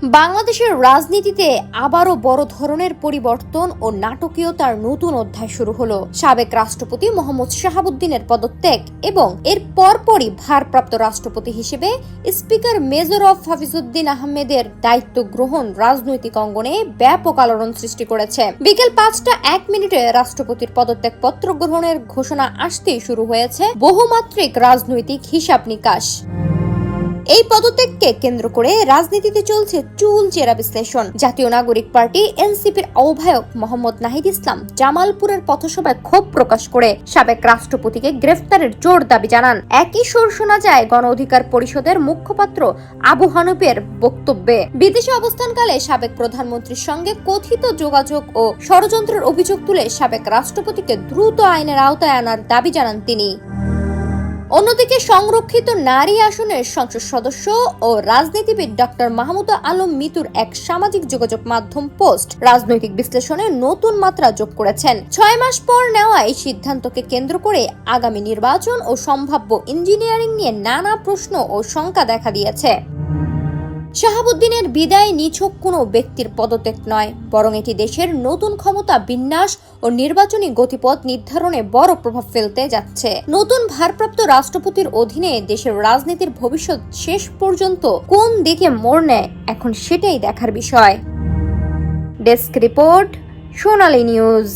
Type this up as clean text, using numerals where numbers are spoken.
বাংলাদেশের রাজনীতিতে আবারও বড় ধরনের পরিবর্তন ও নাটকীয়তার নতুন অধ্যায় শুরু হলো। সাবেক রাষ্ট্রপতি মোহাম্মদ শাহাবুদ্দিনের পদত্যাগ এবং এর পরপরই ভারপ্রাপ্ত রাষ্ট্রপতি হিসেবে স্পিকার মেজরফ হাফিজউদ্দিন আহমেদের দায়িত্ব গ্রহণ রাজনৈতিক অঙ্গনে ব্যাপক আলোড়ন সৃষ্টি করেছে। বিকেল 5:01 রাষ্ট্রপতির পদত্যাগ পত্র গ্রহণের ঘোষণা আসতেই শুরু হয়েছে বহুমাত্রিক রাজনৈতিক হিসাব নিকাশ। এই পদত্যাগকে কেন্দ্র করে রাজনীতিতে চলছে চুলচেরা বিশ্লেষণ। জাতীয় নাগরিক পার্টি এনসিপির আহ্বায়ক মোহাম্মদ নাহিদ ইসলাম জামালপুরের পথসভায় ক্ষোভ প্রকাশ করে সাবেক রাষ্ট্রপতিকে গ্রেফতারের জোর দাবি জানান। একই সুর শোনা যায় গণ অধিকার পরিষদের মুখপাত্র আবু হানিফের বক্তব্যে। বিদেশে অবস্থানকালে সাবেক প্রধানমন্ত্রীর সঙ্গে কথিত যোগাযোগ ও ষড়যন্ত্রের অভিযোগ তুলে সাবেক রাষ্ট্রপতিকে দ্রুত আইনের আওতায় আনার দাবি জানান তিনি। অন্যদিকে সংরক্ষিত নারী আসনের সংসদ সদস্য ও রাজনীতিবিদ ডক্টর মাহমুদা আলম মিতুর এক সামাজিক যোগাযোগ মাধ্যম পোস্ট রাজনৈতিক বিশ্লেষণে নতুন মাত্রা যোগ করেছেন। 6 মাস পর নেওয়া এই সিদ্ধান্তকে কেন্দ্র করে আগামী নির্বাচন ও সম্ভাব্য ইঞ্জিনিয়ারিং নিয়ে নানা প্রশ্ন ও শঙ্কা দেখা দিয়েছে। শাহাবুদ্দিনের বিদায় নিছক কোনো ব্যক্তির পদত্যাগ নয়, বরং এটি দেশের নতুন ক্ষমতা বিন্যাস ও নির্বাচনী গতিপথ নির্ধারণে বড় প্রভাব ফেলতে যাচ্ছে। নতুন ভারপ্রাপ্ত রাষ্ট্রপতির অধীনে দেশের রাজনীতির ভবিষ্যৎ শেষ পর্যন্ত কোন দিকে মোড় নেয়, এখন সেটাই দেখার বিষয়। ডেস্ক রিপোর্ট, সোনালী নিউজ।